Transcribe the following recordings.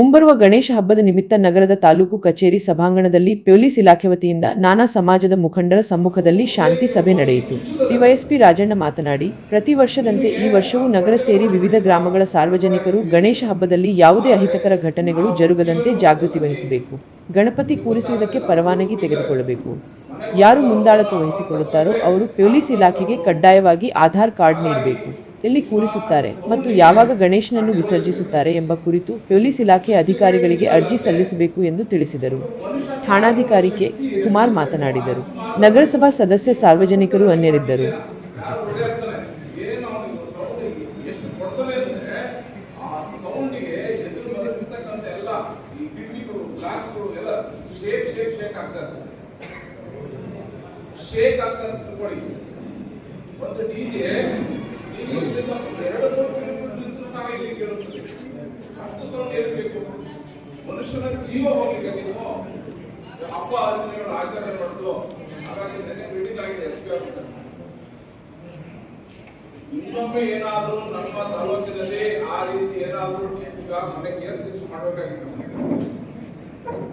ಮುಂಬರುವ ಗಣೇಶ ಹಬ್ಬದ ನಿಮಿತ್ತ ನಗರದ ತಾಲೂಕು ಕಚೇರಿ ಸಭಾಂಗಣದಲ್ಲಿ ಪೊಲೀಸ್ ಇಲಾಖೆ ವತಿಯಿಂದ ನಾನಾ ಸಮಾಜದ ಮುಖಂಡರ ಸಮ್ಮುಖದಲ್ಲಿ ಶಾಂತಿ ಸಭೆ ನಡೆಯಿತು. ಡಿವೈಎಸ್ಪಿ ರಾಜಣ್ಣ ಮಾತನಾಡಿ, ಪ್ರತಿ ವರ್ಷದಂತೆ ಈ ವರ್ಷವೂ ನಗರ ಸೇರಿ ವಿವಿಧ ಗ್ರಾಮಗಳ ಸಾರ್ವಜನಿಕರು ಗಣೇಶ ಹಬ್ಬದಲ್ಲಿ ಯಾವುದೇ ಅಹಿತಕರ ಘಟನೆಗಳು ಜರುಗದಂತೆ ಜಾಗೃತಿ ವಹಿಸಬೇಕು. ಗಣಪತಿ ಕೂರಿಸುವುದಕ್ಕೆ ಪರವಾನಗಿ ತೆಗೆದುಕೊಳ್ಳಬೇಕು. ಯಾರು ಮುಂದಾಳತ್ವ ವಹಿಸಿಕೊಳ್ಳುತ್ತಾರೋ ಅವರು ಪೊಲೀಸ್ ಇಲಾಖೆಗೆ ಕಡ್ಡಾಯವಾಗಿ ಆಧಾರ್ ಕಾರ್ಡ್ ನೀಡಬೇಕು. ಎಲ್ಲಿ ಕೂರಿಸುತ್ತಾರೆ ಮತ್ತು ಯಾವಾಗ ಗಣೇಶನನ್ನು ವಿಸರ್ಜಿಸುತ್ತಾರೆ ಎಂಬ ಕುರಿತು ಪೊಲೀಸ್ ಇಲಾಖೆ ಅಧಿಕಾರಿಗಳಿಗೆ ಅರ್ಜಿ ಸಲ್ಲಿಸಬೇಕು ಎಂದು ತಿಳಿಸಿದರು. ಠಾಣಾಧಿಕಾರಿ ಕೆ. ಕುಮಾರ್ ಮಾತನಾಡಿದರು. ನಗರಸಭಾ ಸದಸ್ಯ ಸಾರ್ವಜನಿಕರು ಅನ್ಯರಿದ್ದರು. ಮನುಷ್ಯನ ಜೀವ ಹೋಗ್ಲಿಕ್ಕೆ ನೀವು ಹಬ್ಬ ಹರಿದಿನಗಳು ಆಚರಣೆ ಮಾಡೋದು. ಹಾಗಾಗಿ ನೆನ್ನೆ ಮೀಟಿಂಗ್ ಆಗಿದೆ ಎಸ್ಪಿ ಆಫೀಸರ್. ಇನ್ನೊಮ್ಮೆ ಏನಾದರೂ ನಮ್ಮ ತಾಲೂಕಿನಲ್ಲಿ ಆ ರೀತಿ ಏನಾದರೂ ಈಗ ಮನೆ ಕೇಸ್ ರಿಜಿಸ್ಟರ್ ಮಾಡಬೇಕಾಗಿತ್ತು,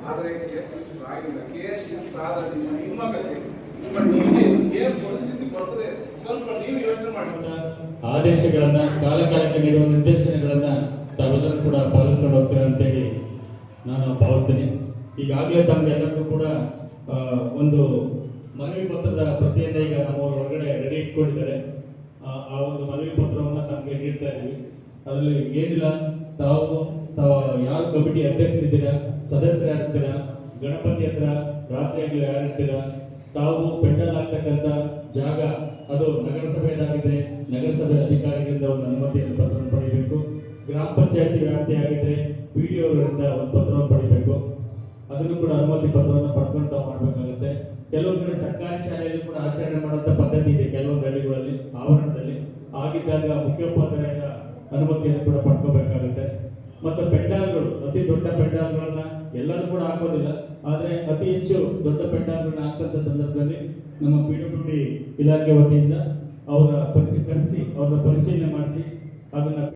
ಆದ್ರೆ ಕೇಸ್ ರಿಜಿಸ್ಟರ್ ಆಗಿಲ್ಲ. ಕೇಸ್ ರಿಜಿಸ್ಟರ್ ಆದ್ರೆ ನಿಮ್ಮ ಕತೆ ನಿಮ್ಮ ಡಿಜೆ ಏನ್ ಪರಿಸ್ಥಿತಿ ಬರ್ತದೆ ಸ್ವಲ್ಪ ನೀವು ಯೋಚನೆ ಮಾಡಿ. ಆದೇಶಗಳನ್ನ ಕಾಲಕಾಲಕ್ಕೆ ನೀಡುವ ನಿರ್ದೇಶನಗಳನ್ನ ತಾವೆಲ್ಲರೂ ಕೂಡ ಪಾಲಿಸ್ಕೊಂಡು ಹೋಗ್ತಾರೆ ಅಂತೇಳಿ ನಾನು ಭಾವಿಸ್ತೇನೆ. ಈಗಾಗಲೇ ತಮ್ಗೆಲ್ಲರಿಗೂ ಕೂಡ ಒಂದು ಮನವಿ ಪತ್ರದ ಪ್ರತಿಯನ್ನ ಈಗ ನಮ್ಮ ಹೊರಗಡೆ ರೆಡಿ ಇಟ್ಕೊಂಡಿದ್ದಾರೆ. ಆ ಒಂದು ಮನವಿ ಪತ್ರವನ್ನ ತಮಗೆ ನೀಡ್ತಾ ಇದ್ದೀವಿ. ಅದರಲ್ಲಿ ಏನಿಲ್ಲ, ತಾವು ಯಾರು ಕಮಿಟಿ ಅಧ್ಯಕ್ಷರಿದ್ದೀರಾ, ಸದಸ್ಯರು ಯಾರಿರ್ತೀರಾ, ಗಣಪತಿ ಹತ್ರ ರಾತ್ರಿಯಾಗಲೂ ಯಾರಿರ್ತೀರಾ, ತಾವು ಪೆಂಡಲ್ ಆಗ್ತಕ್ಕಂಥ ಜಾಗ ಅದು ನಗರಸಭೆಯದಾಗಿದ್ರೆ ನಗರಸಭೆ ಅಧಿಕಾರಿಗಳಿಂದ ಒಂದು ಅನುಮತಿಯನ್ನು ಪತ್ರವನ್ನು ಪಡೆಯಬೇಕು. ಗ್ರಾಮ ಪಂಚಾಯತಿ ವ್ಯಾಪ್ತಿ ಆಗಿದ್ರೆ PDO ಅವರಿಂದ ಒಂದು ಪತ್ರವನ್ನು ಪಡಿಬೇಕು. ಅದನ್ನು ಕೂಡ ಅನುಮತಿ ಪತ್ರವನ್ನು ಪಡ್ಕೊಂಡು ತಾವು ಮಾಡಬೇಕಾಗುತ್ತೆ. ಕೆಲವೊಂದು ಕಡೆ ಸರ್ಕಾರಿ ಶಾಲೆಯಲ್ಲಿ ಕೂಡ ಆಚರಣೆ ಮಾಡುವಂತ ಪದ್ಧತಿ ಇದೆ. ಕೆಲವೊಂದು ಹಳ್ಳಿಗಳಲ್ಲಿ ಆವರಣದಲ್ಲಿ ಆಗಿದ್ದಾಗ ಮುಖ್ಯೋಪಾಧ್ಯಾಯರ ಅನುಮತಿಯನ್ನು ಕೂಡ ಪಡ್ಕೋಬೇಕಾಗುತ್ತೆ. ಮತ್ತು ಪೆಂಡಾಲ್ಗಳು, ಅತಿ ದೊಡ್ಡ ಪೆಂಡಾಲ್ಗಳನ್ನ ಎಲ್ಲರೂ ಕೂಡ ಹಾಕೋದಿಲ್ಲ, ಆದ್ರೆ ಅತಿ ಹೆಚ್ಚು ದೊಡ್ಡ ಪೆಂಡಾಲ್ಗಳನ್ನ ಹಾಕಂತ ಸಂದರ್ಭದಲ್ಲಿ ನಮ್ಮ PWD ಇಲಾಖೆ ವತಿಯಿಂದ ಅವರ ಕರೆಸಿ ಅವ್ರನ್ನ ಪರಿಶೀಲನೆ ಮಾಡಿಸಿ ಅದನ್ನ